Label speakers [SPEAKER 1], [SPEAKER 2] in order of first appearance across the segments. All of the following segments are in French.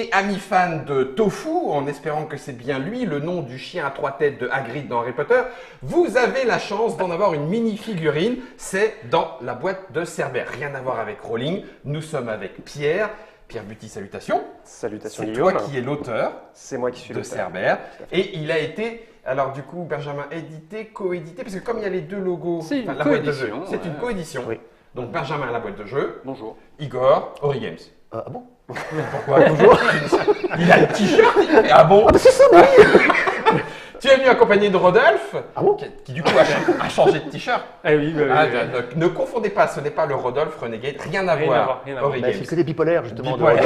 [SPEAKER 1] et ami fan de Tofu, en espérant que c'est bien lui, le nom du chien à 3 têtes de Hagrid dans Harry Potter, vous avez la chance d'en avoir une mini-figurine. C'est dans la boîte de Cerbère. Rien à voir avec Rowling. Nous sommes avec Pierre. Pierre Buty, salutations.
[SPEAKER 2] Salutations
[SPEAKER 1] C'est
[SPEAKER 2] Guillaume.
[SPEAKER 1] toi qui es l'auteur.
[SPEAKER 2] C'est moi qui suis
[SPEAKER 1] de
[SPEAKER 2] l'auteur.
[SPEAKER 1] Cerbère. Et il a été, alors du coup, Benjamin, édité, coédité, parce que comme il y a les deux logos,
[SPEAKER 3] C'est une
[SPEAKER 1] la boîte de jeu,
[SPEAKER 3] coédition,
[SPEAKER 1] c'est une coédition.
[SPEAKER 2] Oui.
[SPEAKER 1] Donc Benjamin à la boîte de jeu,
[SPEAKER 3] Bonjour.
[SPEAKER 1] Igor, Ori Games.
[SPEAKER 4] Ah bon?
[SPEAKER 1] Pourquoi? Bonjour. Il a le t-shirt. Ah bon?
[SPEAKER 4] Ah, mais c'est ça, oui!
[SPEAKER 1] Tu es venu accompagné de Rodolphe,
[SPEAKER 4] Ah bon?
[SPEAKER 1] qui du coup a changé de t-shirt.
[SPEAKER 3] Ah oui,
[SPEAKER 1] Ah, ne confondez pas, ce n'est pas le Rodolphe Renegade, rien à voir.
[SPEAKER 3] rien à voir.
[SPEAKER 1] Ori
[SPEAKER 4] Bah,
[SPEAKER 1] Games.
[SPEAKER 4] c'est le côté bipolaire, justement. de-
[SPEAKER 3] Ouais.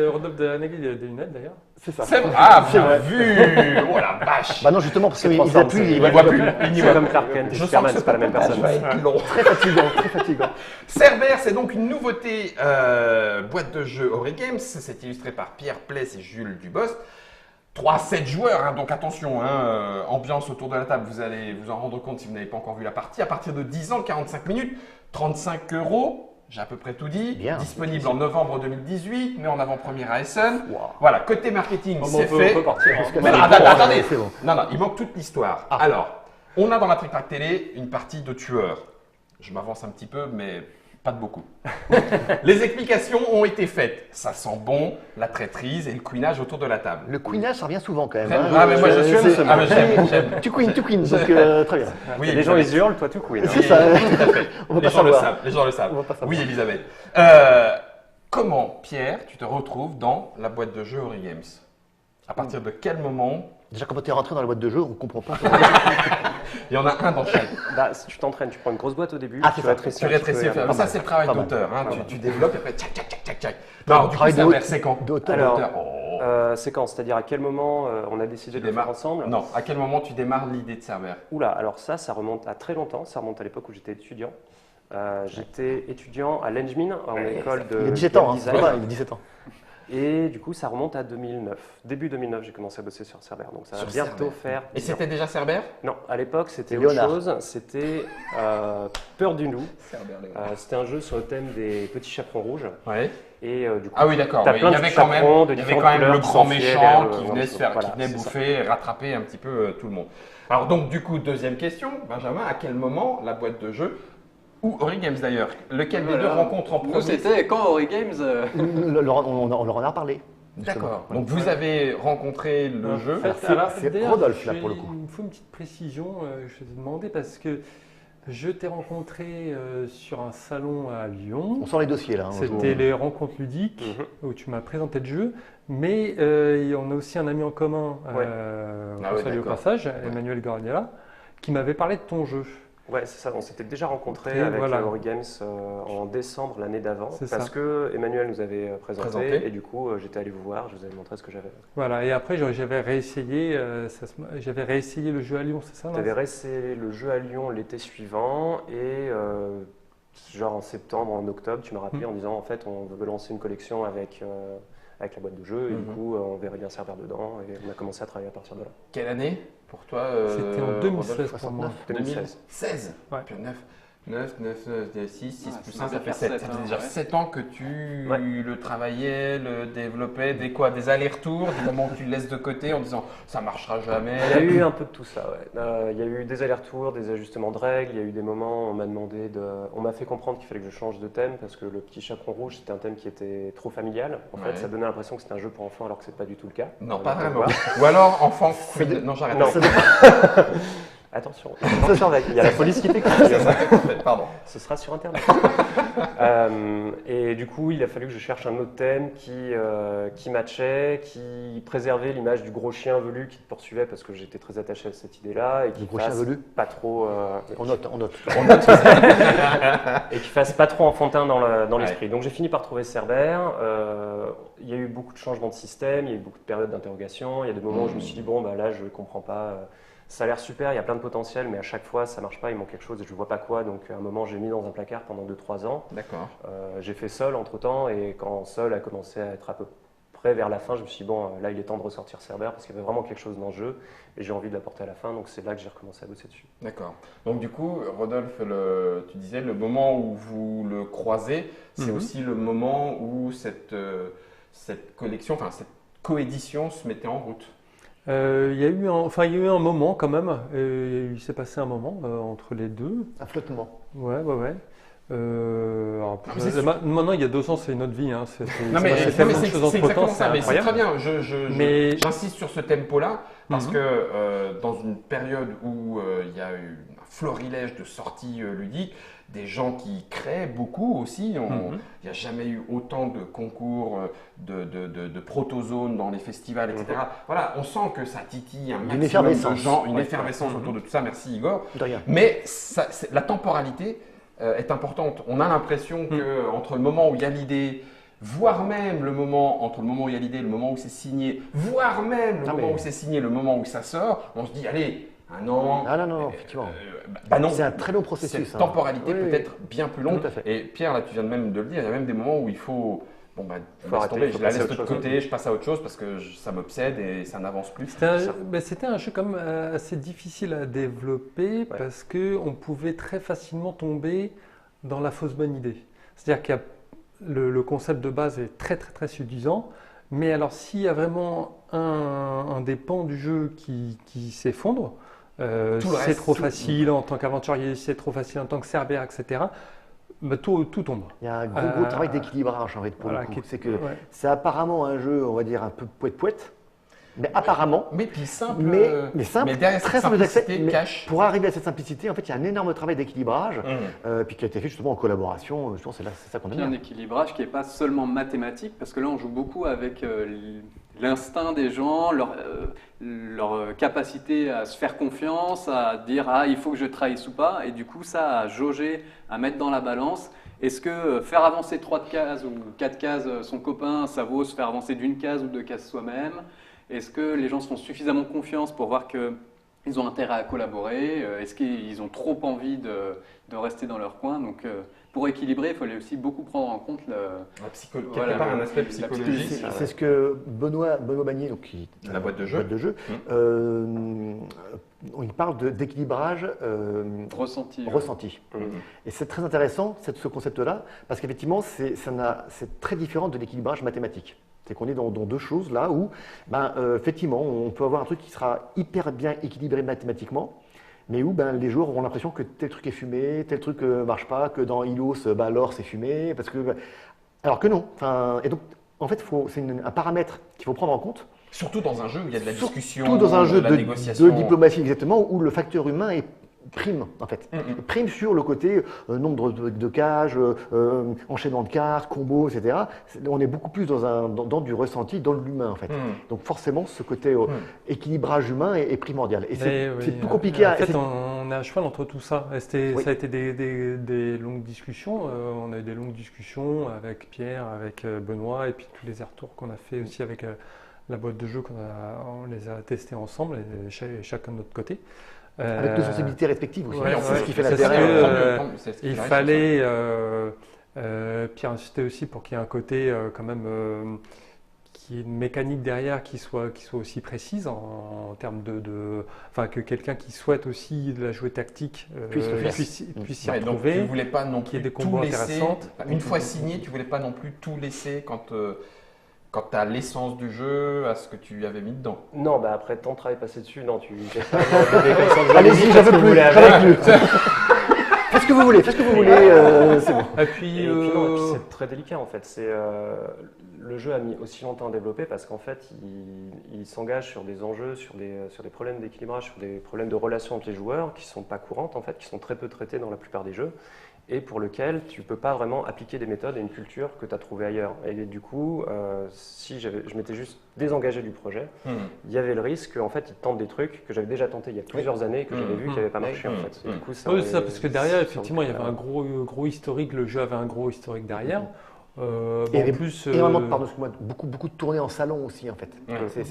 [SPEAKER 3] Rodolphe de Hanegui, il a des lunettes d'ailleurs.
[SPEAKER 4] C'est ça.
[SPEAKER 1] C'est vrai. Ah,
[SPEAKER 4] C'est
[SPEAKER 1] bien
[SPEAKER 4] vrai.
[SPEAKER 1] vu. Oh la vache.
[SPEAKER 4] Bah non, justement, parce qu'ils
[SPEAKER 2] transforme,
[SPEAKER 4] appuient,
[SPEAKER 2] c'est-
[SPEAKER 4] ils
[SPEAKER 1] Il ne voit plus. Il n'y
[SPEAKER 2] C'est
[SPEAKER 1] voit
[SPEAKER 2] comme
[SPEAKER 1] plus.
[SPEAKER 2] Clark Kent et
[SPEAKER 1] Je sens
[SPEAKER 2] Superman,
[SPEAKER 1] que
[SPEAKER 2] c'est pas la même personne.
[SPEAKER 1] va être long.
[SPEAKER 4] Très fatigant, très fatigant.
[SPEAKER 1] Cerbère, c'est donc une nouveauté boîte de jeu Ori Games. C'est illustré par Pierre Pless et Jules Dubos. 3-7 joueurs, hein, donc attention, ambiance autour de la table, vous allez vous en rendre compte si vous n'avez pas encore vu la partie. À partir de 10 ans, 45 minutes, 35 €, j'ai à peu près tout dit.
[SPEAKER 4] Bien.
[SPEAKER 1] Disponible en novembre 2018, mais en avant-première à Essen.
[SPEAKER 4] Wow.
[SPEAKER 1] Voilà, côté marketing,
[SPEAKER 3] Bon,
[SPEAKER 1] c'est
[SPEAKER 3] on
[SPEAKER 1] fait.
[SPEAKER 3] peut partir.
[SPEAKER 4] Parce que
[SPEAKER 1] Mais
[SPEAKER 4] c'est
[SPEAKER 1] non,
[SPEAKER 4] bon,
[SPEAKER 1] attendez.
[SPEAKER 4] c'est bon.
[SPEAKER 1] Non, il manque toute l'histoire.
[SPEAKER 4] Ah.
[SPEAKER 1] Alors, on a dans la Trick Track Télé une partie de tueurs. Je m'avance un petit peu, mais pas de beaucoup. Les explications ont été faites. Ça sent bon, la traîtrise et le queenage autour de la table.
[SPEAKER 4] Le queenage, ça revient souvent quand même.
[SPEAKER 1] Très
[SPEAKER 4] hein.
[SPEAKER 1] bien. Ah, mais moi je suis
[SPEAKER 4] C'est-
[SPEAKER 1] ah, mais j'aime.
[SPEAKER 4] Tu queen, donc très bien.
[SPEAKER 1] Oui,
[SPEAKER 2] Les gens
[SPEAKER 1] Elisabeth.
[SPEAKER 2] ils hurlent, toi tu queen.
[SPEAKER 4] C'est ça.
[SPEAKER 1] Tout à fait.
[SPEAKER 4] On va
[SPEAKER 1] Les
[SPEAKER 4] pas
[SPEAKER 1] gens le
[SPEAKER 4] savoir.
[SPEAKER 1] savent. Les gens le savent.
[SPEAKER 4] On va pas savoir.
[SPEAKER 1] Oui, Elisabeth. Comment, Pierre, tu te retrouves dans la boîte de jeu Ori Games? À partir de quel moment?
[SPEAKER 4] Déjà, quand tu es rentré dans la boîte de jeu, on comprend pas.
[SPEAKER 1] Il y en a un dans chaque.
[SPEAKER 2] Bah, si tu t'entraînes, tu prends une grosse boîte au début,
[SPEAKER 4] Ah,
[SPEAKER 2] tu
[SPEAKER 4] c'est ça.
[SPEAKER 2] rétrécis
[SPEAKER 1] Tu
[SPEAKER 2] un petit
[SPEAKER 1] rétrécis.
[SPEAKER 2] peu, et
[SPEAKER 1] Mais
[SPEAKER 2] après-
[SPEAKER 1] ça, c'est le travail
[SPEAKER 4] Pas mal.
[SPEAKER 1] d'auteur. Hein.
[SPEAKER 2] Pas mal.
[SPEAKER 1] Tu développes et après, tchac, tchac, tchac, tchac, tchac. Non, du coup,
[SPEAKER 4] Travail
[SPEAKER 1] c'est
[SPEAKER 4] de-
[SPEAKER 1] inversé quand?
[SPEAKER 4] d'auteur.
[SPEAKER 2] Alors,
[SPEAKER 1] D'auteur. Oh.
[SPEAKER 2] séquence, c'est-à-dire à quel moment on a décidé
[SPEAKER 1] Tu
[SPEAKER 2] de le faire
[SPEAKER 1] démarres.
[SPEAKER 2] ensemble.
[SPEAKER 1] Non, à quel moment tu démarres l'idée de Cerbère?
[SPEAKER 2] Oula, alors ça remonte à très longtemps, ça remonte à l'époque où j'étais étudiant. J'étais étudiant à l'Engmin, en école de
[SPEAKER 4] Il a 17 ans, hein,
[SPEAKER 2] design.
[SPEAKER 4] c'est pas, il a 17 ans.
[SPEAKER 2] Et du coup, ça remonte à 2009. Début 2009, j'ai commencé à bosser sur Cerbère, donc ça va
[SPEAKER 1] Sur
[SPEAKER 2] bientôt
[SPEAKER 1] Cerbère.
[SPEAKER 2] faire.
[SPEAKER 1] Et
[SPEAKER 2] 10 ans.
[SPEAKER 1] c'était déjà Cerbère?
[SPEAKER 2] Non, à l'époque, c'était
[SPEAKER 4] C'est
[SPEAKER 2] autre
[SPEAKER 4] Léonard.
[SPEAKER 2] chose. C'était Peur du loup. C'était un jeu sur le thème des petits chaperons rouges.
[SPEAKER 1] Ouais.
[SPEAKER 2] Et du coup,
[SPEAKER 1] Ah oui, d'accord.
[SPEAKER 2] t'as
[SPEAKER 1] Oui,
[SPEAKER 2] plein
[SPEAKER 1] il y
[SPEAKER 2] de
[SPEAKER 1] avait quand même,
[SPEAKER 2] chaperons de
[SPEAKER 1] il y avait
[SPEAKER 2] différentes
[SPEAKER 1] quand même le
[SPEAKER 2] couleurs
[SPEAKER 1] grand
[SPEAKER 2] qui s'enfilaient
[SPEAKER 1] méchant
[SPEAKER 2] vers
[SPEAKER 1] qui
[SPEAKER 2] le-
[SPEAKER 1] venait se faire,
[SPEAKER 2] voilà,
[SPEAKER 1] qui venait
[SPEAKER 2] c'est
[SPEAKER 1] bouffer, et rattraper un petit peu tout le monde. Alors donc du coup, deuxième question, Benjamin, à quel moment la boîte de jeu ou Ori Games d'ailleurs, lequel des deux rencontre en
[SPEAKER 3] Nous,
[SPEAKER 1] premier?
[SPEAKER 3] c'était quand Ori Games.
[SPEAKER 4] On leur en a parlé.
[SPEAKER 1] D'accord.
[SPEAKER 4] justement.
[SPEAKER 1] Donc vous avez rencontré le jeu.
[SPEAKER 3] En fait,
[SPEAKER 4] c'est-
[SPEAKER 3] alors,
[SPEAKER 4] c'est
[SPEAKER 3] d'ailleurs,
[SPEAKER 4] Rodolphe, là, pour le coup.
[SPEAKER 3] Il me faut une petite précision. Je vais te demander parce que je t'ai rencontré sur un salon à Lyon.
[SPEAKER 4] On sort les dossiers là. hein,
[SPEAKER 3] C'était les rencontres ludiques
[SPEAKER 2] Mhm.
[SPEAKER 3] où tu m'as présenté le jeu, mais on a aussi un ami en commun,
[SPEAKER 2] Ouais.
[SPEAKER 1] Ah
[SPEAKER 3] on
[SPEAKER 1] ouais,
[SPEAKER 3] salue au
[SPEAKER 1] d'accord.
[SPEAKER 3] passage, Emmanuel Gordiala, qui m'avait parlé de ton jeu.
[SPEAKER 2] Ouais, c'est ça. On s'était déjà rencontrés
[SPEAKER 3] Et
[SPEAKER 2] avec
[SPEAKER 3] voilà.
[SPEAKER 2] Ori Games en décembre l'année d'avant,
[SPEAKER 3] C'est
[SPEAKER 2] parce
[SPEAKER 3] ça.
[SPEAKER 2] que Emmanuel nous avait présenté,
[SPEAKER 1] Présenté.
[SPEAKER 2] et du coup, j'étais allé vous voir, je vous avais montré ce que j'avais.
[SPEAKER 3] Voilà, et après j'avais réessayé, j'avais réessayé le jeu à Lyon, c'est ça non
[SPEAKER 2] Tu avais réessayé le jeu à Lyon l'été suivant, et genre en septembre, en octobre, tu m'as rappelé en disant en fait, on veut lancer une collection avec la boîte de jeu, et du coup, on verrait bien servir dedans, et on a commencé à travailler à partir de là.
[SPEAKER 1] Quelle année pour toi?
[SPEAKER 3] C'était en 2016 pour moi.
[SPEAKER 2] 2016.
[SPEAKER 1] 2016.
[SPEAKER 3] Ouais.
[SPEAKER 1] Puis 9, 6, 6
[SPEAKER 3] Ah,
[SPEAKER 1] plus
[SPEAKER 3] ça
[SPEAKER 1] 1, ça
[SPEAKER 3] devait
[SPEAKER 1] fait
[SPEAKER 3] faire
[SPEAKER 1] 7.
[SPEAKER 3] sept,
[SPEAKER 1] Ça fait
[SPEAKER 3] hein,
[SPEAKER 1] déjà
[SPEAKER 3] ouais.
[SPEAKER 1] 7 ans que tu
[SPEAKER 2] Ouais.
[SPEAKER 1] le travaillais, le développais, des allers-retours, des moments où tu le laisses de côté en disant ça marchera jamais.
[SPEAKER 2] Il y a eu un peu de tout ça, ouais. Il y a eu des allers-retours, des ajustements de règles, il y a eu des moments où on m'a fait comprendre qu'il fallait que je change de thème parce que le petit chaperon rouge c'était un thème qui était trop familial. En
[SPEAKER 1] Ouais.
[SPEAKER 2] fait, ça donnait l'impression que c'était un jeu pour enfants alors que c'est pas du tout le cas.
[SPEAKER 1] Non,
[SPEAKER 2] On
[SPEAKER 1] pas
[SPEAKER 2] va
[SPEAKER 1] vraiment.
[SPEAKER 2] voir.
[SPEAKER 1] Ou alors enfant queen. Non, j'arrête.
[SPEAKER 2] Non.
[SPEAKER 4] Ça dépend.
[SPEAKER 2] Attention, il y a la police qui t'écoute.
[SPEAKER 1] Pardon.
[SPEAKER 2] Ce sera sur Internet. Et du coup, il a fallu que je cherche un autre thème qui matchait, qui préservait l'image du gros chien velu qui te poursuivait parce que j'étais très attaché à cette idée-là et qui
[SPEAKER 4] gros chien
[SPEAKER 2] fasse
[SPEAKER 4] velu
[SPEAKER 2] pas trop
[SPEAKER 4] On note, on note.
[SPEAKER 2] et qui fasse pas trop enfantin dans l'esprit. Donc j'ai fini par trouver Cerbère. Il y a eu beaucoup de changements de système, il y a eu beaucoup de périodes d'interrogation. Il y a des moments où je me suis dit bon bah là je comprends pas. Ça a l'air super, il y a plein de potentiel, mais à chaque fois ça marche pas, il manque quelque chose et je vois pas quoi. Donc à un moment j'ai mis dans un placard pendant 2-3 ans.
[SPEAKER 1] D'accord.
[SPEAKER 2] J'ai fait Sol entre temps et quand Sol a commencé à être à peu près vers la fin, je me suis dit bon là il est temps de ressortir Cerbère parce qu'il y avait vraiment quelque chose dans le jeu et j'ai envie de l'apporter à la fin. Donc c'est là que j'ai recommencé à bosser dessus.
[SPEAKER 1] D'accord. Donc du coup, Rodolphe, tu disais le moment où vous le croisez, c'est aussi le moment où cette collection, enfin cette coédition se mettait en route?
[SPEAKER 3] Il y a eu un moment quand même. Il s'est passé un moment entre les deux.
[SPEAKER 4] Un flottement.
[SPEAKER 3] Ouais. Alors,
[SPEAKER 1] mais c'est sûr.
[SPEAKER 3] maintenant, il y a 2 ans, c'est une autre vie. Hein.
[SPEAKER 1] Non mais
[SPEAKER 3] c'est
[SPEAKER 1] c'est
[SPEAKER 3] tellement de choses
[SPEAKER 1] exactement
[SPEAKER 3] entre-temps,
[SPEAKER 1] ça, mais c'est
[SPEAKER 3] incroyable.
[SPEAKER 1] très bien.
[SPEAKER 3] Mais-
[SPEAKER 1] J'insiste sur ce tempo-là parce
[SPEAKER 3] Mhm.
[SPEAKER 1] que dans une période où il y a eu un florilège de sorties ludiques, des gens qui créent beaucoup aussi. Il
[SPEAKER 3] Mhm.
[SPEAKER 1] n'y a jamais eu autant de concours, de protozones dans les festivals, etc. Voilà, on sent que ça titille un
[SPEAKER 4] Une
[SPEAKER 1] maximum de
[SPEAKER 4] effervescence.
[SPEAKER 1] gens, une
[SPEAKER 4] Ouais.
[SPEAKER 1] effervescence autour de tout ça. Merci Igor.
[SPEAKER 4] De rien.
[SPEAKER 1] Mais la temporalité est importante. On a l'impression que entre le moment où il y a l'idée, voire même le moment entre le moment où il y a l'idée, le moment où c'est signé, voire même le
[SPEAKER 4] Ah,
[SPEAKER 1] moment
[SPEAKER 4] mais-
[SPEAKER 1] où c'est signé, le moment où ça sort, on se dit allez, un an.
[SPEAKER 4] Ah non, effectivement.
[SPEAKER 1] Bah non.
[SPEAKER 4] C'est un très long processus.
[SPEAKER 1] Cette
[SPEAKER 4] hein.
[SPEAKER 1] temporalité
[SPEAKER 4] Oui,
[SPEAKER 1] peut
[SPEAKER 4] oui.
[SPEAKER 1] être bien plus longue.
[SPEAKER 4] Tout à fait.
[SPEAKER 1] Et Pierre, là, tu viens même de le dire, il y a même des moments où il faut. Bon, bah,
[SPEAKER 2] Faut
[SPEAKER 1] laisse
[SPEAKER 2] arrêter,
[SPEAKER 1] tomber,
[SPEAKER 2] faut
[SPEAKER 1] je la
[SPEAKER 2] passer à
[SPEAKER 1] laisse de
[SPEAKER 2] autre chose.
[SPEAKER 1] côté, je passe à autre chose parce que ça m'obsède et ça n'avance plus.
[SPEAKER 3] C'était un jeu comme assez difficile à développer parce qu'on pouvait très facilement tomber dans la fausse bonne idée. C'est-à-dire qu'il y a le concept de base est très très très séduisant, mais alors s'il y a vraiment un des pans du jeu qui s'effondre,
[SPEAKER 1] Tout le
[SPEAKER 3] c'est
[SPEAKER 1] reste,
[SPEAKER 3] trop
[SPEAKER 1] tout-
[SPEAKER 3] facile en tant qu'aventurier, c'est trop facile en tant que cerbère, etc. Bah, tout tombe.
[SPEAKER 4] Il y a un gros travail d'équilibrage en fait pour
[SPEAKER 3] Voilà,
[SPEAKER 4] le coup.
[SPEAKER 3] qui-
[SPEAKER 4] C'est que
[SPEAKER 3] ouais.
[SPEAKER 4] c'est apparemment un jeu, on va dire, un peu poète-poète, mais apparemment,
[SPEAKER 1] Mais puis simple.
[SPEAKER 4] mais simple,
[SPEAKER 1] derrière
[SPEAKER 4] très
[SPEAKER 1] cette
[SPEAKER 4] simple d'accès.
[SPEAKER 1] simplicité
[SPEAKER 4] Mais
[SPEAKER 1] cache.
[SPEAKER 4] pour arriver à cette simplicité, en fait, il y a un énorme travail d'équilibrage,
[SPEAKER 1] Mmh.
[SPEAKER 4] puis qui a été fait justement en collaboration. Justement, c'est ça qu'on aime
[SPEAKER 5] Puis un
[SPEAKER 4] bien.
[SPEAKER 5] équilibrage qui n'est pas seulement mathématique, parce que là on joue beaucoup avec l'instinct des gens, leur capacité à se faire confiance, à dire ah il faut que je trahisse ou pas, et du coup ça à jauger, à mettre dans la balance. Est-ce que faire avancer 3 cases ou 4 cases son copain, ça vaut se faire avancer d'une case ou 2 cases soi-même? Est-ce que les gens se font suffisamment confiance pour voir qu'ils ont intérêt à collaborer? Est-ce qu'ils ont trop envie de rester dans leur coin? Donc, pour équilibrer, il fallait aussi beaucoup prendre en compte
[SPEAKER 1] Quelque
[SPEAKER 5] Voilà,
[SPEAKER 1] part, un
[SPEAKER 5] la
[SPEAKER 1] aspect
[SPEAKER 5] psychologie.
[SPEAKER 1] psychologique.
[SPEAKER 4] C'est ce que Benoît Bagnier, donc qui
[SPEAKER 1] La boîte de jeu.
[SPEAKER 4] il parle d'équilibrage
[SPEAKER 5] ressenti.
[SPEAKER 4] ressenti.
[SPEAKER 1] Mmh.
[SPEAKER 4] Et c'est très intéressant ce concept-là, parce qu'effectivement, c'est très différent de l'équilibrage mathématique. C'est qu'on est dans 2 choses là où, effectivement, on peut avoir un truc qui sera hyper bien équilibré mathématiquement, mais où les joueurs auront l'impression que tel truc est fumé, tel truc marche pas, que dans Ilos, l'or c'est fumé, alors que non. Et donc, en fait, c'est un paramètre qu'il faut prendre en compte.
[SPEAKER 1] Surtout dans un jeu où il y a de la discussion,
[SPEAKER 4] Tout dans un jeu
[SPEAKER 1] de la négociation.
[SPEAKER 4] de diplomatie, exactement, où le facteur humain est prime, en fait.
[SPEAKER 1] Mhm.
[SPEAKER 4] Prime sur le côté nombre de cages, enchaînement de cartes, combos, etc. On est beaucoup plus dans du ressenti, dans l'humain, en fait.
[SPEAKER 1] Mhm.
[SPEAKER 4] Donc forcément, ce côté équilibrage humain est primordial. Et
[SPEAKER 3] Mais
[SPEAKER 4] c'est
[SPEAKER 3] oui,
[SPEAKER 4] plus compliqué
[SPEAKER 3] en
[SPEAKER 4] à...
[SPEAKER 3] fait, on est à cheval entre tout ça. Et
[SPEAKER 4] Oui.
[SPEAKER 3] ça a été des longues discussions. On a eu des longues discussions avec Pierre, avec Benoît, et puis tous les retours qu'on a fait aussi avec la boîte de jeu on les a testés ensemble, et chacun de notre côté.
[SPEAKER 4] Avec nos sensibilités respectives aussi.
[SPEAKER 3] Ouais,
[SPEAKER 4] C'est ce qui fait
[SPEAKER 3] c'est
[SPEAKER 4] l'intérêt.
[SPEAKER 3] ce
[SPEAKER 1] C'est ce qui
[SPEAKER 3] Il
[SPEAKER 1] fait la
[SPEAKER 3] fallait, Pierre insistait aussi pour qu'il y ait un côté quand même, qu'il y ait une mécanique derrière qui soit aussi précise en termes enfin que quelqu'un qui souhaite aussi de la jouer tactique
[SPEAKER 4] Puisse le faire.
[SPEAKER 3] puisse s'y
[SPEAKER 1] Ouais, donc tu
[SPEAKER 3] retrouver.
[SPEAKER 1] voulais pas non
[SPEAKER 3] qu'il y ait
[SPEAKER 1] plus
[SPEAKER 3] des
[SPEAKER 1] tout
[SPEAKER 3] combos
[SPEAKER 1] laisser.
[SPEAKER 3] intéressantes.
[SPEAKER 1] Une fois signé, tu voulais pas non plus tout laisser quand tu as l'essence du jeu à ce que tu avais mis dedans.
[SPEAKER 2] Non, bah après tant de travail passé dessus, non, tu laisses pas le bébé comme ça.
[SPEAKER 4] Allez-y, j'en veux plus, j'en veux plus. Faites ce que vous voulez, c'est bon.
[SPEAKER 3] Et puis,
[SPEAKER 2] Et puis non, et puis c'est très délicat en fait. Le jeu a mis aussi longtemps à développer parce qu'en fait, il s'engage sur des enjeux, sur des problèmes d'équilibrage, sur des problèmes de relations entre les joueurs qui ne sont pas courantes en fait, qui sont très peu traités dans la plupart des jeux et pour lequel tu ne peux pas vraiment appliquer des méthodes et une culture que tu as trouvées ailleurs. Et du coup, si je m'étais juste désengagé du projet, il y avait le risque qu'en fait, ils tentent des trucs que j'avais déjà tentés il y a plusieurs années et que j'avais vu qui n'avaient pas marché en fait. Et du coup,
[SPEAKER 3] oui, ça, parce que derrière, effectivement, il y avait un gros historique, le jeu avait un gros historique derrière.
[SPEAKER 4] Et
[SPEAKER 3] En plus,
[SPEAKER 4] beaucoup de tournées en salon aussi en fait.
[SPEAKER 1] Ouais.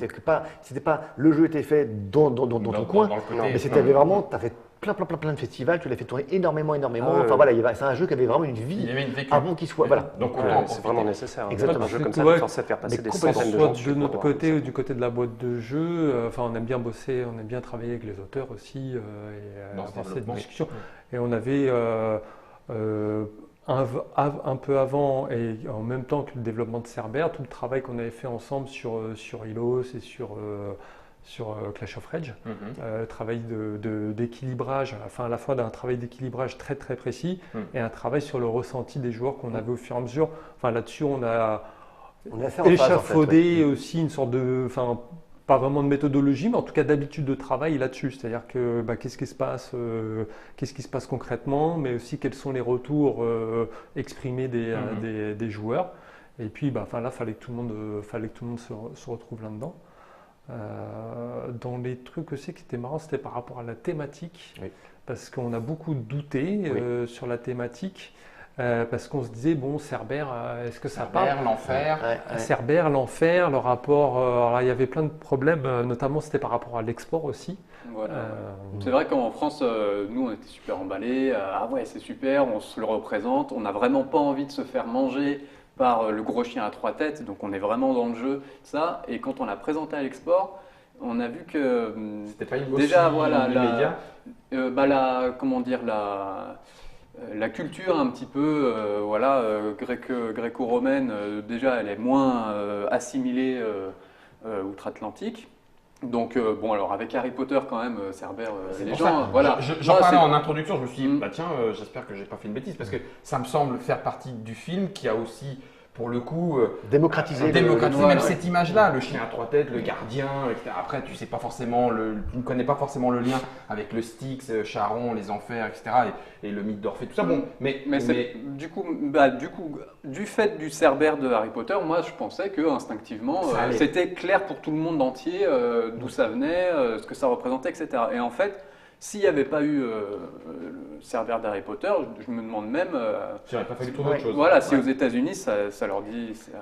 [SPEAKER 4] C'était pas le jeu était fait dans ton coin,
[SPEAKER 1] dans le côté.
[SPEAKER 4] mais c'était vraiment t'as fait plein de festivals, tu l'as fait tourner énormément.
[SPEAKER 2] Ah ouais,
[SPEAKER 4] Enfin voilà, c'est un jeu qui avait vraiment une
[SPEAKER 1] Il
[SPEAKER 4] vie
[SPEAKER 1] y avait une vécu.
[SPEAKER 4] avant qu'il soit voilà.
[SPEAKER 1] Donc
[SPEAKER 2] Ouais,
[SPEAKER 1] autant en
[SPEAKER 2] c'est
[SPEAKER 1] profiter.
[SPEAKER 2] vraiment nécessaire.
[SPEAKER 4] Exactement.
[SPEAKER 2] Un jeu comme ça,
[SPEAKER 3] Ouais,
[SPEAKER 2] de forcer à faire passer
[SPEAKER 4] mais
[SPEAKER 2] des
[SPEAKER 4] complètement.
[SPEAKER 2] centaines de
[SPEAKER 3] soit
[SPEAKER 2] gens
[SPEAKER 3] de
[SPEAKER 2] dessus
[SPEAKER 3] notre
[SPEAKER 2] pour
[SPEAKER 3] côté
[SPEAKER 2] voir
[SPEAKER 3] ou du côté de la boîte de jeu, enfin on aime bien bosser, on aime bien travailler avec les auteurs aussi et
[SPEAKER 1] Dans ce
[SPEAKER 3] avoir cette
[SPEAKER 1] développement.
[SPEAKER 3] discussion. Et on avait un peu avant et en même temps que le développement de Cerber, tout le travail qu'on avait fait ensemble sur Hylos et sur Clash of Rage, travail d'équilibrage, enfin à la fois d'un travail d'équilibrage très très précis et un travail sur le ressenti des joueurs qu'on avait au fur et à mesure. Enfin là-dessus, on a
[SPEAKER 4] assez en phase,
[SPEAKER 3] échafaudé
[SPEAKER 4] en fait,
[SPEAKER 3] aussi une sorte de, enfin pas vraiment de méthodologie, mais en tout cas d'habitude de travail là-dessus. C'est-à-dire que qu'est-ce qui se passe concrètement, mais aussi quels sont les retours exprimés des joueurs. Et puis là, fallait que tout le monde se retrouve là-dedans. Dans les trucs aussi qui étaient marrants, c'était par rapport à la thématique, parce qu'on a beaucoup douté sur la thématique. Parce qu'on se disait, bon, Cerber, est-ce que ça parle ?
[SPEAKER 1] Cerber, l'enfer.
[SPEAKER 3] Cerber, l'enfer, le rapport. Alors, il y avait plein de problèmes, notamment c'était par rapport à l'export aussi.
[SPEAKER 5] Voilà. C'est vrai qu'en France, nous, on était super emballés. Ah ouais, c'est super, on se le représente. On n'a vraiment pas envie de se faire manger par le gros chien à 3 têtes. Donc, on est vraiment dans le jeu, ça. Et quand on l'a présenté à l'export, on a vu que
[SPEAKER 1] c'était pas une
[SPEAKER 5] déjà, comment dire, la culture un petit peu gréco-romaine, déjà elle est moins assimilée outre-Atlantique. Donc alors avec Harry Potter quand même, Cerber, les gens, voilà.
[SPEAKER 1] J'en parlais en introduction, je me suis dit, j'espère que j'ai pas fait une bêtise, parce que ça me semble faire partie du film qui a aussi, pour le coup,
[SPEAKER 4] démocratiser
[SPEAKER 1] même cette image-là, le chien à 3 têtes, le gardien, etc. Après, tu ne connais pas forcément le lien avec le Styx, Charon, les enfers, etc. et le mythe d'Orphée, tout ça. Bon, mais
[SPEAKER 5] du coup, du fait du Cerber de Harry Potter, moi, je pensais que instinctivement, c'était clair pour tout le monde entier d'où ça venait, ce que ça représentait, etc. Et en fait, s'il n'y avait pas eu le Cerber d'Harry Potter, je me demande même.
[SPEAKER 1] J'aurais pas fallu trouver autre chose.
[SPEAKER 5] Voilà, si aux États-Unis, ça leur dit. Ça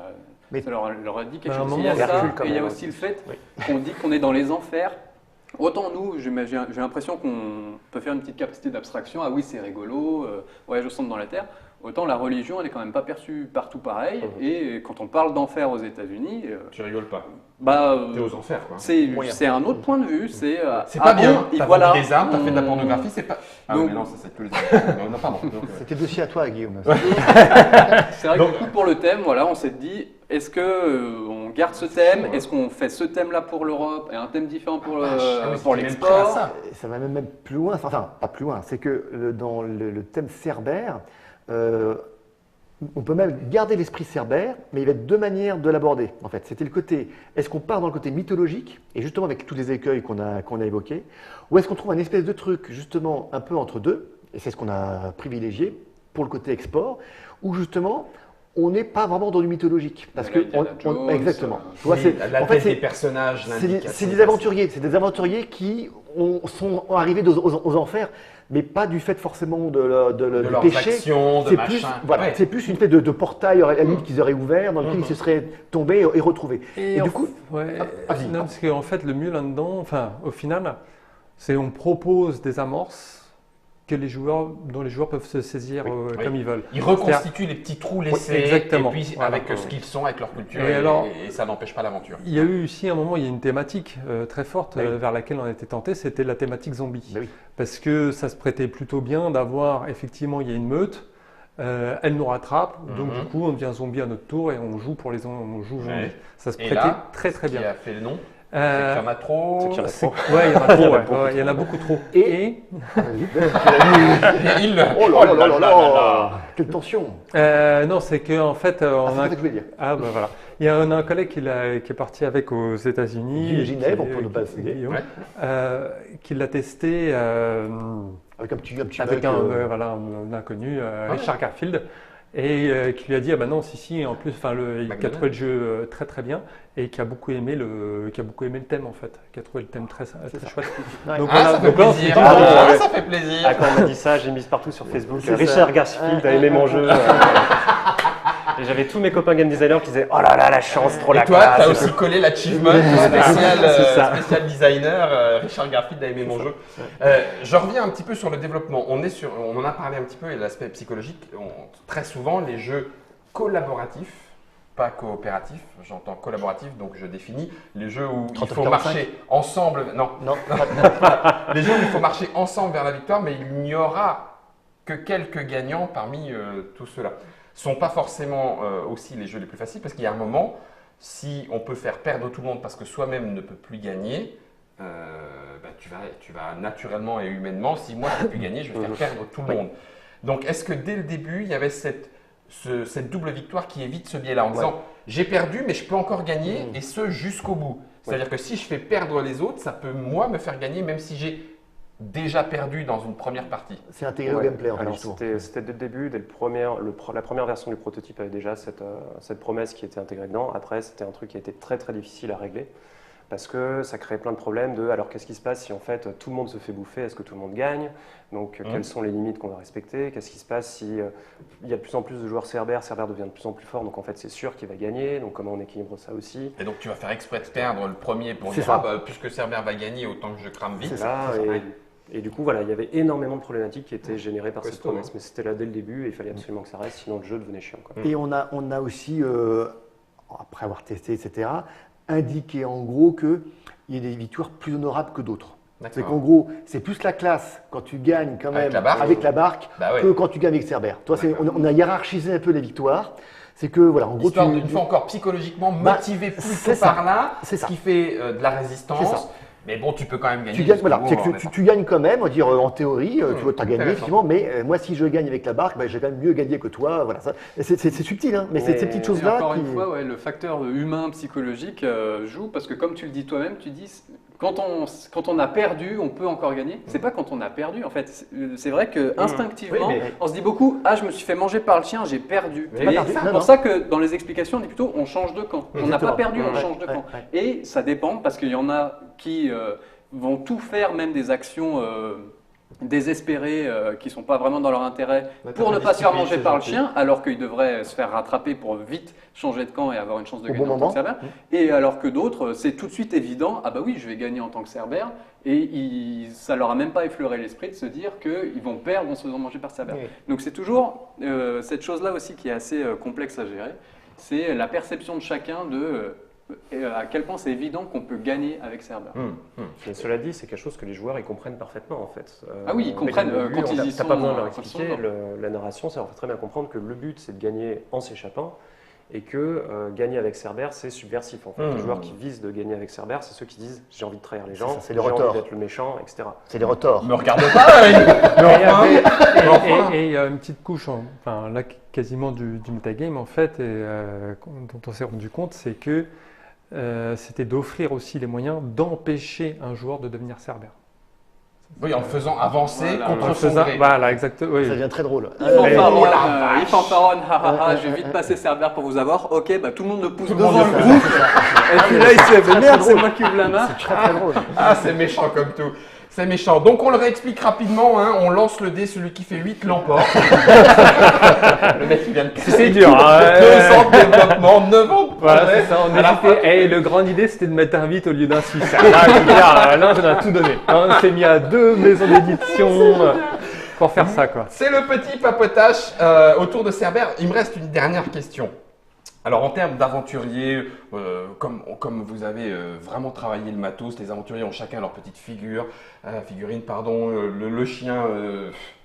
[SPEAKER 5] leur a dit quelque chose. Il y a ça, et il y a aussi le fait qu'on dit qu'on est dans les enfers. Autant nous, j'ai l'impression qu'on peut faire une petite capacité d'abstraction. Ah oui, c'est rigolo, voyage au centre dans la Terre. Autant la religion, elle est quand même pas perçue partout pareil. Et quand on parle d'enfer aux États-Unis,
[SPEAKER 1] tu rigoles pas.
[SPEAKER 5] T'es
[SPEAKER 1] aux enfers, quoi.
[SPEAKER 5] C'est un autre point de vue. C'est
[SPEAKER 1] pas bien. T'as vendu des armes, t'as fait de la pornographie, c'est pas.
[SPEAKER 5] Donc,
[SPEAKER 1] mais non, ça c'est tous les armes. Non, pardon.
[SPEAKER 4] C'était dossier à toi, Guillaume.
[SPEAKER 5] C'est vrai que du coup, pour le thème, voilà, on s'est dit, est-ce que on garde ce thème ? Est-ce qu'on fait ce thème-là pour l'Europe et un thème différent pour l'export ?
[SPEAKER 4] Ça va même plus loin. Enfin, pas plus loin. C'est que dans le thème Cerber. On peut même garder l'esprit Cerber, mais il y avait 2 manières de l'aborder. En fait, c'était le côté, est-ce qu'on part dans le côté mythologique, et justement avec tous les écueils qu'on a évoqués, ou est-ce qu'on trouve un espèce de truc justement un peu entre deux, et c'est ce qu'on a privilégié pour le côté export, où justement on n'est pas vraiment dans du mythologique, parce que exactement. Tu vois,
[SPEAKER 1] en fait, des personnages.
[SPEAKER 4] C'est des aventuriers qui sont arrivés aux enfers. Mais pas du fait forcément de
[SPEAKER 1] leurs
[SPEAKER 4] péché.
[SPEAKER 1] Actions, de machin.
[SPEAKER 4] C'est plus une espèce de portail à la limite qu'ils auraient ouvert, dans lequel ils se seraient tombés et retrouvés.
[SPEAKER 3] Et du coup, parce qu'en fait, le mieux là-dedans, au final, c'est on propose des amorces dont les joueurs peuvent se saisir comme ils veulent.
[SPEAKER 1] Ils reconstituent les petits trous laissés,
[SPEAKER 3] exactement.
[SPEAKER 1] Et puis avec ce qu'ils sont, avec leur culture, et ça n'empêche pas l'aventure.
[SPEAKER 3] Il y a eu aussi un moment, il y a une thématique très forte vers laquelle on était tenté, c'était la thématique zombie. Parce que ça se prêtait plutôt bien d'avoir, effectivement, il y a une meute, elle nous rattrape, donc du coup on devient zombie à notre tour et on joue zombie. Ça se prêtait très très bien.
[SPEAKER 1] Qui a fait le nom ? C'est qu'il y en a trop.
[SPEAKER 3] Il y en a trop. Il y en a beaucoup trop. Et
[SPEAKER 1] oh là là,
[SPEAKER 4] quelle tension.
[SPEAKER 3] Non, c'est que en fait,
[SPEAKER 4] voilà.
[SPEAKER 3] Il y a un collègue qui est parti avec aux États-Unis.
[SPEAKER 4] Gineb, on peut ne pas citer.
[SPEAKER 3] Qui l'a testé
[SPEAKER 4] avec un petit
[SPEAKER 3] un inconnu, Richard Garfield. Et qui lui a dit non si en plus qui a trouvé le jeu très très bien et qui a beaucoup aimé le thème en fait, qui a trouvé le thème très chouette.
[SPEAKER 1] Donc ça fait plaisir. Ça fait plaisir.
[SPEAKER 2] Quand on m'a dit ça, j'ai mis partout sur Facebook. Richard Garfield a aimé mon jeu. Et j'avais tous mes copains game designers qui disaient oh là là la chance, trop la classe.
[SPEAKER 1] Et toi, t'as aussi collé l'achievement spécial designer. Richard Garfield a aimé mon jeu. Je reviens un petit peu sur le développement. On en a parlé un petit peu et l'aspect psychologique. Très souvent, les jeux collaboratifs, pas coopératifs, j'entends collaboratif, donc je définis les jeux où il faut marcher ensemble. Non. Les jeux où il faut marcher ensemble vers la victoire, mais il n'y aura que quelques gagnants parmi tous ceux-là. Ce ne sont pas forcément aussi les jeux les plus faciles, parce qu'il y a un moment, si on peut faire perdre tout le monde parce que soi-même ne peut plus gagner, tu vas naturellement et humainement, si moi je ne peux plus gagner, je vais faire perdre tout le monde. Donc est-ce que dès le début, il y avait cette double victoire qui évite ce biais-là en disant j'ai perdu mais je peux encore gagner et ce jusqu'au bout. C'est-à-dire que si je fais perdre les autres, ça peut moi me faire gagner même si j'ai déjà perdu dans une première partie.
[SPEAKER 4] C'est intégré au gameplay en fait.
[SPEAKER 2] Alors c'était dès le début, la première version du prototype avait déjà cette promesse qui était intégrée dedans. Après c'était un truc qui a été très très difficile à régler. Parce que ça crée plein de problèmes alors qu'est-ce qui se passe si en fait tout le monde se fait bouffer, est-ce que tout le monde gagne? Donc quelles sont les limites qu'on va respecter? Qu'est-ce qui se passe si il y a de plus en plus de joueurs Cerber devient de plus en plus fort, donc en fait c'est sûr qu'il va gagner, donc comment on équilibre ça aussi?
[SPEAKER 1] Et donc tu vas faire exprès de perdre le premier pour dire puisque Cerber va gagner, autant que je crame vite.
[SPEAKER 2] C'est ça, et du coup voilà, il y avait énormément de problématiques qui étaient générées par cette promesse, mais c'était là dès le début et il fallait absolument que ça reste, sinon le jeu devenait chiant, quoi.
[SPEAKER 4] Et on a aussi, après avoir testé, etc., indiquer en gros qu'il y a des victoires plus honorables que d'autres. C'est qu'en gros, c'est plus la classe quand tu gagnes quand même avec la barque que quand tu gagnes avec Cerber. Toi, on a hiérarchisé un peu les victoires. C'est que voilà, en gros,
[SPEAKER 1] une fois encore psychologiquement motivé plutôt par là, ce qui fait de la résistance. Mais bon, tu peux quand même gagner.
[SPEAKER 4] Tu gagnes quand même, on va dire en théorie, tu as gagné effectivement, mais moi si je gagne avec la barque, j'ai quand même mieux gagné que toi. Voilà, c'est subtil, hein, mais c'est ces petites choses-là.
[SPEAKER 5] Encore une fois, le facteur humain, psychologique joue, parce que comme tu le dis toi-même, tu dis quand on a perdu, on peut encore gagner. C'est pas quand on a perdu, en fait. C'est vrai que instinctivement, on se dit beaucoup, je me suis fait manger par le chien, j'ai perdu. C'est pour ça que dans les explications, on dit plutôt, on change de camp. On n'a pas perdu, on change de camp. Et ça dépend, parce qu'il y en a qui vont tout faire, même des actions désespérées qui ne sont pas vraiment dans leur intérêt pour ne pas se faire manger par le chien, alors qu'ils devraient se faire rattraper pour vite changer de camp et avoir une chance de gagner en tant que Cerber. Et alors que d'autres, c'est tout de suite évident, oui, je vais gagner en tant que Cerber, et ça leur a même pas effleuré l'esprit de se dire qu'ils vont perdre en se faisant manger par Cerber. Donc c'est toujours cette chose-là aussi qui est assez complexe à gérer, c'est la perception de chacun de à quel point c'est évident qu'on peut gagner avec Cerber.
[SPEAKER 2] Mais cela dit, c'est quelque chose que les joueurs ils comprennent parfaitement en fait.
[SPEAKER 5] Oui, ils comprennent quand ils y sont.
[SPEAKER 2] T'as pas besoin de leur expliquer, la narration, ça leur fait très bien comprendre que le but c'est de gagner en s'échappant et que gagner avec Cerber c'est subversif en fait. Les joueurs qui visent de gagner avec Cerber, c'est ceux qui disent j'ai envie de trahir les gens, j'ai envie d'être le méchant, etc.
[SPEAKER 4] C'est les retors.
[SPEAKER 1] Me regarde pas.
[SPEAKER 3] Et il y a une petite couche, là quasiment du metagame en fait, et dont on s'est rendu compte, c'est que c'était d'offrir aussi les moyens d'empêcher un joueur de devenir Cerber.
[SPEAKER 1] Oui, en le faisant avancer contre son gré.
[SPEAKER 3] Voilà, exactement. Oui.
[SPEAKER 4] Ça devient très drôle.
[SPEAKER 5] Il fanfaronne, je vais vite passer Cerber pour vous avoir. Ok, tout le monde me pousse devant le groupe. Et puis là, il se fait merde, c'est moi qui ouvre la main.
[SPEAKER 4] C'est très drôle.
[SPEAKER 1] C'est méchant comme tout. C'est méchant. Donc on le réexplique rapidement, on lance le dé, celui qui fait 8 l'emporte. Le mec il vient de casser.
[SPEAKER 3] C'est dur.
[SPEAKER 1] 2 ans de développement, 9 ans de progrès.
[SPEAKER 3] Voilà, c'est ça. Le grande idée c'était de mettre un 8 au lieu d'un 6. Là, on a tout donné. On s'est mis à 2 maisons d'édition pour faire ça, quoi.
[SPEAKER 1] C'est le petit papotage autour de Cerber. Il me reste une dernière question. Alors en termes d'aventuriers, comme vous avez vraiment travaillé le matos, les aventuriers ont chacun leur petite figurine, le chien,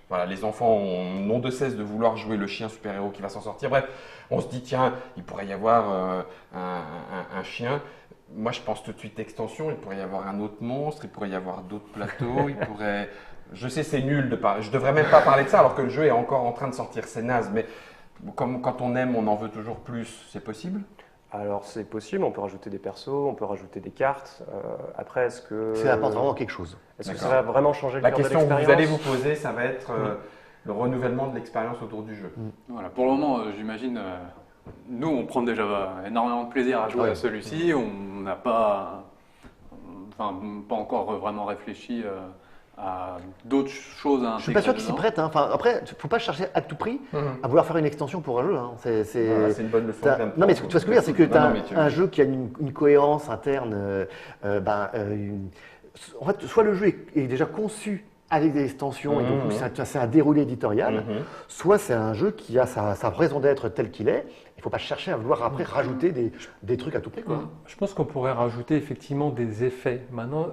[SPEAKER 1] voilà, les enfants n'ont de cesse de vouloir jouer le chien super-héros qui va s'en sortir. Bref, on se dit tiens, il pourrait y avoir un chien. Moi je pense tout de suite extension, il pourrait y avoir un autre monstre, il pourrait y avoir d'autres plateaux, je sais c'est nul de parler, je devrais même pas parler de ça alors que le jeu est encore en train de sortir, c'est naze, mais comme quand on aime, on en veut toujours plus, c'est possible?
[SPEAKER 2] Alors c'est possible, on peut rajouter des persos, on peut rajouter des cartes. Après, est-ce que
[SPEAKER 4] ça apporte vraiment quelque chose?
[SPEAKER 2] Est-ce que ça va vraiment changer le
[SPEAKER 1] La
[SPEAKER 2] cœur de
[SPEAKER 1] question que
[SPEAKER 2] l'expérience?
[SPEAKER 1] vous allez vous poser, ça va être le renouvellement de l'expérience autour du jeu.
[SPEAKER 5] Voilà, pour le moment, j'imagine, nous on prend déjà énormément de plaisir à jouer à celui-ci. On n'a pas encore vraiment réfléchi à d'autres choses à intégrer.
[SPEAKER 4] Je suis pas sûr qu'il s'y prête. Après, il ne faut pas chercher à tout prix à vouloir faire une extension pour un jeu.
[SPEAKER 1] C'est une bonne leçon.
[SPEAKER 4] Non, mais tu vois ce que je veux dire, c'est que tu as un jeu qui a une cohérence interne. En fait, soit le jeu est déjà conçu avec des extensions et du coup c'est un déroulé éditorial, soit c'est un jeu qui a sa raison d'être tel qu'il est. Il ne faut pas chercher à vouloir après rajouter des trucs à tout prix, quoi.
[SPEAKER 3] Je pense qu'on pourrait rajouter effectivement des effets. Maintenant,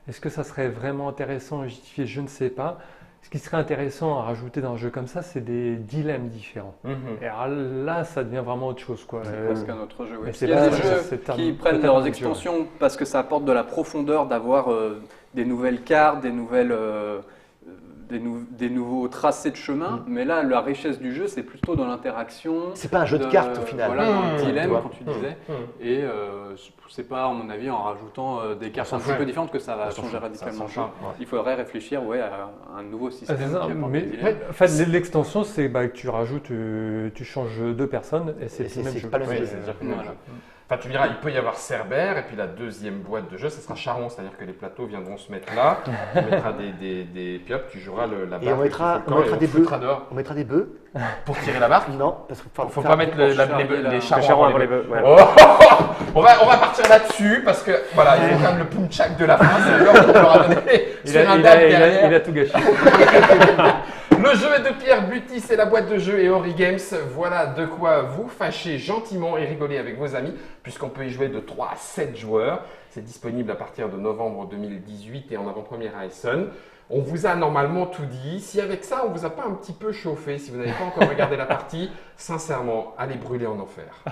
[SPEAKER 3] est-ce que ça serait vraiment intéressant et justifié? Je ne sais pas. Ce qui serait intéressant à rajouter dans un jeu comme ça, c'est des dilemmes différents. Et alors là, ça devient vraiment autre chose, quoi.
[SPEAKER 5] C'est presque un autre jeu. Oui.
[SPEAKER 3] mais
[SPEAKER 5] Il y a des
[SPEAKER 3] c'est
[SPEAKER 5] jeux qui prennent
[SPEAKER 3] peut-être
[SPEAKER 5] leurs
[SPEAKER 3] un autre jeu,
[SPEAKER 5] extensions parce que ça apporte de la profondeur d'avoir des nouvelles cartes, des nouvelles, des nouveaux tracés de chemin. Mais là, la richesse du jeu, c'est plutôt dans l'interaction.
[SPEAKER 4] C'est pas un jeu de cartes au final.
[SPEAKER 5] Voilà, dans le
[SPEAKER 4] Tu
[SPEAKER 5] dilemme,
[SPEAKER 4] vois.
[SPEAKER 5] quand tu disais. Et c'est pas, à mon avis, en rajoutant des cartes un petit peu différentes que ça va changer radicalement le jeu. Il faudrait réfléchir à un nouveau système
[SPEAKER 3] c'est ça,
[SPEAKER 5] qui apporte
[SPEAKER 3] mais
[SPEAKER 5] des dilemmes.
[SPEAKER 3] en fait, l'extension, c'est que tu rajoutes, tu changes deux personnes et c'est
[SPEAKER 4] Et
[SPEAKER 3] le même
[SPEAKER 4] c'est
[SPEAKER 3] jeu.
[SPEAKER 4] pas le même
[SPEAKER 1] Oui,
[SPEAKER 4] jeu.
[SPEAKER 1] c'est-à-dire que
[SPEAKER 5] Voilà.
[SPEAKER 1] Enfin, tu diras, il peut y avoir Cerbère, et puis la deuxième boîte de jeu, ça sera Charon, c'est-à-dire que les plateaux viendront se mettre là, tu mettras puis hop, tu joueras la barre.
[SPEAKER 4] Et on mettra des bœufs. On mettra des bœufs.
[SPEAKER 1] Pour tirer la barre.
[SPEAKER 4] Non, parce qu'il
[SPEAKER 1] Faut pas mettre les charrons
[SPEAKER 2] Charon
[SPEAKER 1] avant
[SPEAKER 2] avant
[SPEAKER 1] les
[SPEAKER 2] les bœufs. Ouais.
[SPEAKER 1] Oh on va partir là-dessus, parce que voilà, il faut quand même le punchak de la fin, c'est l'heure qu'on leur a donné sur un date derrière.
[SPEAKER 3] Il a tout gâché.
[SPEAKER 1] Le jeu est de Pierre Buty, c'est la boîte de jeu et Ori Games. Voilà de quoi vous fâcher gentiment et rigoler avec vos amis, puisqu'on peut y jouer de 3 à 7 joueurs. C'est disponible à partir de novembre 2018 et en avant-première à Essen. On vous a normalement tout dit. Si avec ça, on vous a pas un petit peu chauffé, si vous n'avez pas encore regardé la partie, sincèrement, allez brûler en enfer.